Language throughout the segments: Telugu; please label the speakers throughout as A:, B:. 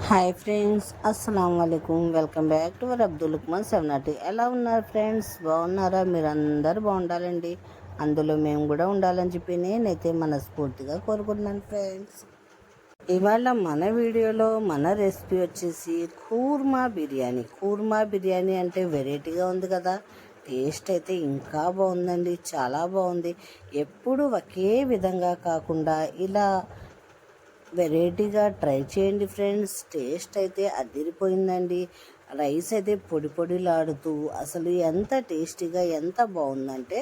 A: హాయ్ ఫ్రెండ్స్, అస్సలం వాలేకుమ్. Welcome back to our Abdul Ukman 790. ఎలా ఉన్నారు ఫ్రెండ్స్? బాగున్నారా? మీరందరూ బాగుండాలండి, అందులో మేము కూడా ఉండాలని చెప్పి నేనైతే మనస్ఫూర్తిగా కోరుకుంటున్నాను ఫ్రెండ్స్. ఇవాళ మన వీడియోలో మన రెసిపీ వచ్చేసి కూర్మా బిర్యానీ అంటే వెరైటీగా ఉంది కదా. టేస్ట్ అయితే ఇంకా బాగుందండి, చాలా బాగుంది. ఎప్పుడు ఒకే విధంగా కాకుండా ఇలా వెరైటీగా ట్రై చేయండి ఫ్రెండ్స్. టేస్ట్ అయితే అదిరిపోయిందండి. రైస్ అయితే పొడి పొడిలాడుతూ అసలు ఎంత టేస్టీగా ఎంత బాగుందంటే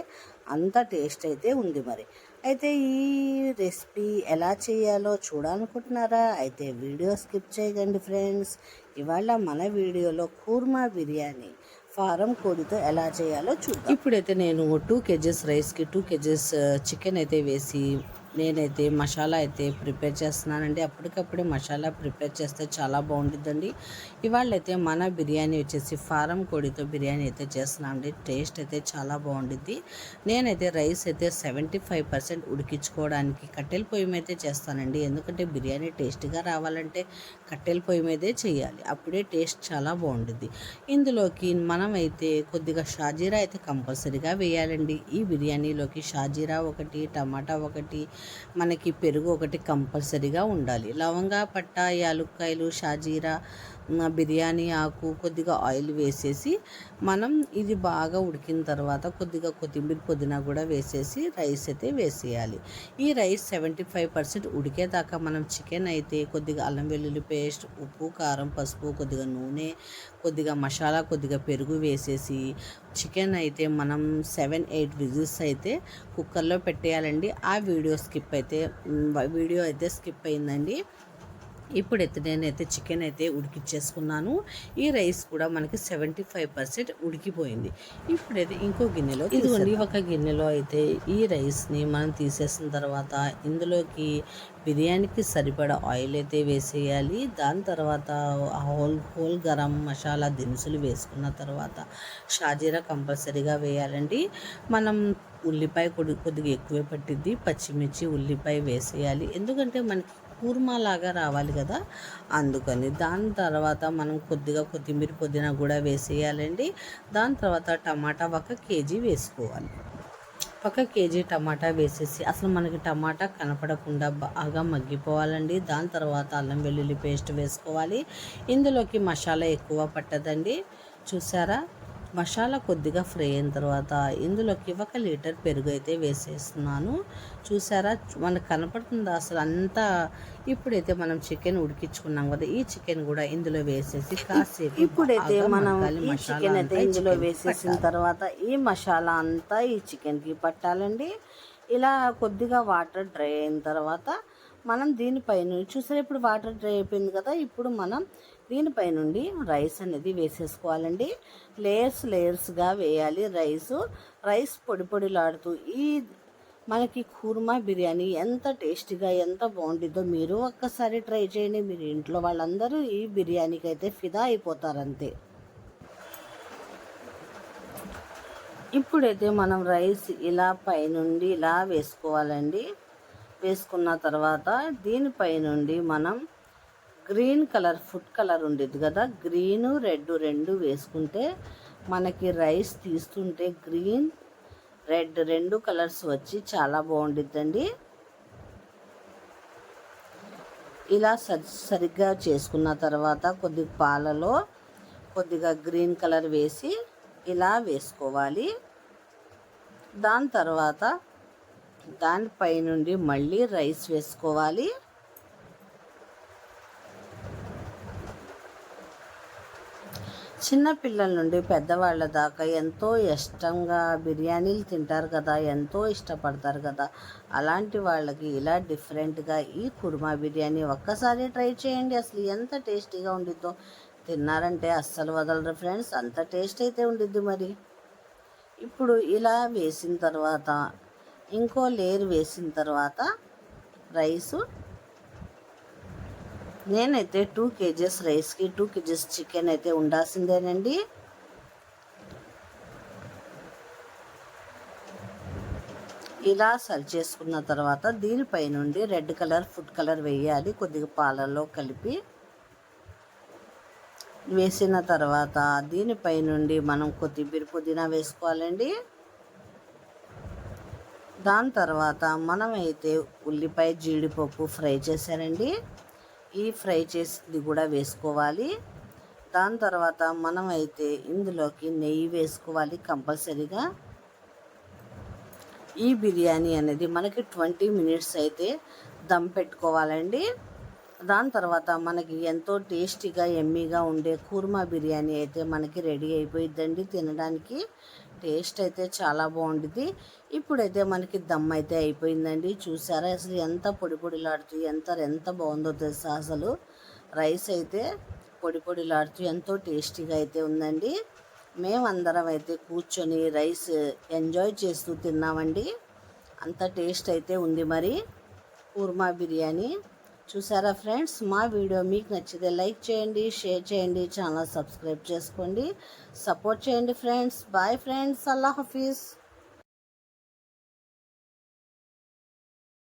A: అంత టేస్ట్ అయితే ఉంది. మరి అయితే ఈ రెసిపీ ఎలా చేయాలో చూడాలనుకుంటున్నారా? అయితే వీడియో స్కిప్ చేయకండి ఫ్రెండ్స్. ఇవాళ మన వీడియోలో కూర్మా బిర్యానీ ఫారం కోడితో ఎలా చేయాలో చూద్దాం. ఇప్పుడైతే నేను 2 kgs రైస్కి 2 kgs చికెన్ అయితే వేసి నేనైతే మసాలా అయితే ప్రిపేర్ చేస్తున్నానండి. అప్పటికప్పుడే మసాలా ప్రిపేర్ చేస్తే చాలా బాగుంటుందండి. ఇవాళ అయితే మన బిర్యానీ వచ్చేసి ఫారం కోడితో బిర్యానీ అయితే చేస్తున్నానండి. టేస్ట్ అయితే చాలా బాగుంటుంది. నేనైతే రైస్ అయితే 75% ఉడికించుకోవడానికి కట్టెల పొయ్యి మీదే చేస్తానండి. ఎందుకంటే బిర్యానీ టేస్ట్గా రావాలంటే కట్టెల పొయ్యి మీదే చేయాలి, అప్పుడే టేస్ట్ చాలా బాగుంటుంది. ఇందులోకి మనమైతే కొద్దిగా షాజీరా అయితే కంపల్సరీగా వేయాలండి. ఈ బిర్యానీలోకి షాజీరా ఒకటి, టమాటా ఒకటి, మనకి పెరుగు ఒకటి కంపల్సరీగా ఉండాలి. లవంగా, పట్ట, యాలుక్కాయలు, షాజీరా, బిర్యానీ ఆకు, కొద్దిగా ఆయిల్ వేసేసి మనం ఇది బాగా ఉడికిన తర్వాత కొద్దిగా కొత్తిమీర, పుదీనా కూడా వేసేసి రైస్ అయితే వేసేయాలి. ఈ రైస్ 75% ఉడికేదాకా మనం చికెన్ అయితే కొద్దిగా అల్లం వెల్లుల్లి పేస్ట్, ఉప్పు, కారం, పసుపు, కొద్దిగా నూనె, కొద్దిగా మసాలా, కొద్దిగా పెరుగు వేసేసి చికెన్ అయితే మనం 7-8 విజిల్స్ అయితే కుక్కర్లో పెట్టేయాలండి. ఆ వీడియో అయితే స్కిప్ అయిందండి. ఇప్పుడైతే నేనైతే చికెన్ అయితే ఉడికిచ్చేసుకున్నాను. ఈ రైస్ కూడా మనకి 75% ఉడికిపోయింది. ఇప్పుడైతే ఇంకో గిన్నెలో ఇదిగోండి, ఒక గిన్నెలో అయితే ఈ రైస్ని మనం తీసేసిన తర్వాత ఇందులోకి బిర్యానీకి సరిపడా ఆయిల్ అయితే వేసేయాలి. దాని తర్వాత హోల్ గరం మసాలా దినుసులు వేసుకున్న తర్వాత షాజీరా కంపల్సరీగా వేయాలండి. మనం ఉల్లిపాయ కొద్దిగా ఎక్కువే పట్టిద్ది, పచ్చిమిర్చి, ఉల్లిపాయ వేసేయాలి. ఎందుకంటే మనకి కూర్మా లాగా రావాలి కదా, అందుకని. దాని తర్వాత మనం కొద్దిగా కొత్తిమీర, పుదీనా కూడా వేసేయాలండి. దాని తర్వాత టమాటా 1 kg వేసుకోవాలి. 1 kg టమాటా వేసేసి అసలు మనకి టమాటా కనపడకుండా బాగా మగ్గిపోవాలండి. దాని తర్వాత అల్లం వెల్లుల్లి పేస్ట్ వేసుకోవాలి. ఇందులోకి మసాలా ఎక్కువ పట్టదండి. చూసారా, మసాలా కొద్దిగా ఫ్రై అయిన తర్వాత ఇందులోకి 1 లీటర్ పెరుగు అయితే వేసేస్తున్నాను. చూసారా, మనకు కనపడుతుందా అసలు అంతా. ఇప్పుడైతే మనం చికెన్ ఉడికించుకున్నాం కదా, ఈ చికెన్ కూడా ఇందులో వేసేసి కాసేపు ఇప్పుడైతే మనం ఈ చికెన్ అయితే ఇందులో వేసేసిన తర్వాత ఈ మసాలా అంతా ఈ చికెన్కి పట్టాలండి. ఇలా కొద్దిగా వాటర్ డ్రై అయిన తర్వాత మనం దీనిపైన చూసారా, ఇప్పుడు వాటర్ డ్రై అయిపోయింది కదా, ఇప్పుడు మనం దీనిపై నుండి రైస్ అనేది వేసేసుకోవాలండి. లేయర్స్గా వేయాలి రైస్ పొడి పొడిలాడుతూ. ఈ మనకి కూర్మా బిర్యానీ ఎంత టేస్టీగా ఎంత బాగుంటుందో మీరు ఒక్కసారి ట్రై చేయండి. మీరు ఇంట్లో వాళ్ళందరూ ఈ బిర్యానీకి అయితే ఫిదా అయిపోతారంతే. ఇప్పుడైతే మనం రైస్ ఇలా పైనుండి ఇలా వేసుకోవాలండి. వేసుకున్న తర్వాత దీనిపై నుండి మనం గ్రీన్ కలర్, ఫుడ్ కలర్ ఉండేది కదా, గ్రీను రెడ్ రెండు వేసుకుంటే మనకి రైస్ తీస్తుంటే గ్రీన్ రెడ్ 2 కలర్స్ వచ్చి చాలా బాగుండిద్దండి. ఇలా సరిగ్గా చేసుకున్న తర్వాత కొద్దిగా పాలలో కొద్దిగా గ్రీన్ కలర్ వేసి ఇలా వేసుకోవాలి. దాని తర్వాత దానిపై నుండి మళ్ళీ రైస్ వేసుకోవాలి. చిన్నపిల్లల నుండి పెద్దవాళ్ళ దాకా ఎంతో ఇష్టంగా బిర్యానీలు తింటారు కదా, ఎంతో ఇష్టపడతారు కదా. అలాంటి వాళ్ళకి ఇలా డిఫరెంట్గా ఈ కుర్మా బిర్యానీ ఒక్కసారి ట్రై చేయండి. అసలు ఎంత టేస్టీగా ఉండిద్దో, తిన్నారంటే అస్సలు వదలరు ఫ్రెండ్స్, అంత టేస్ట్ అయితే ఉండిద్ది. మరి ఇప్పుడు ఇలా వేసిన తర్వాత ఇంకో లేయర్ వేసిన తర్వాత రైసు నేనైతే 2 kgs రైస్కి 2 kgs చికెన్ అయితే ఉండాల్సిందేనండి. ఇలా సర్వ్ చేసుకున్న తర్వాత దీనిపై నుండి రెడ్ కలర్, ఫుడ్ కలర్ వేయాలి కొద్దిగా పాలల్లో కలిపి. వేసిన తర్వాత దీనిపై నుండి మనం కొత్తిమీర పుదీనా వేసుకోవాలండి. దాని తర్వాత మనమైతే ఉల్లిపాయ జీడిపప్పు ఫ్రై చేశారండి, ఈ ఫ్రై చేసింది కూడా వేసుకోవాలి. దాని తర్వాత మనమైతే ఇందులోకి నెయ్యి వేసుకోవాలి కంపల్సరీగా. ఈ బిర్యానీ అనేది మనకి 20 మినిట్స్ అయితే దమ్ పెట్టుకోవాలండి. దాని తర్వాత మనకి ఎంతో టేస్టీగా ఎమ్మీగా ఉండే కూర్మా బిర్యానీ అయితే మనకి రెడీ అయిపోయిద్దండి. తినడానికి టేస్ట్ అయితే చాలా బాగుంటుంది. ఇప్పుడైతే మనకి దమ్ అయితే అయిపోయిందండి. చూసారా అసలు ఎంత పొడి పొడిలాడుతూ ఎంత బాగుందో తెలుసా. అసలు రైస్ అయితే పొడి పొడిలాడుతూ ఎంతో టేస్టీగా అయితే ఉందండి. మేమందరం అయితే కూర్చొని రైస్ ఎంజాయ్ చేస్తూ తిన్నామండి. అంత టేస్ట్ అయితే ఉంది మరి కూర్మా బిర్యానీ. చూసారా ఫ్రెండ్స్, మా వీడియో మీకు నచ్చితే లైక్ చేయండి, షేర్ చేయండి, ఛానల్ సబ్స్క్రైబ్ చేసుకోండి, సపోర్ట్ చేయండి ఫ్రెండ్స్. బాయ్ ఫ్రెండ్స్, అల్లా హఫీజ్.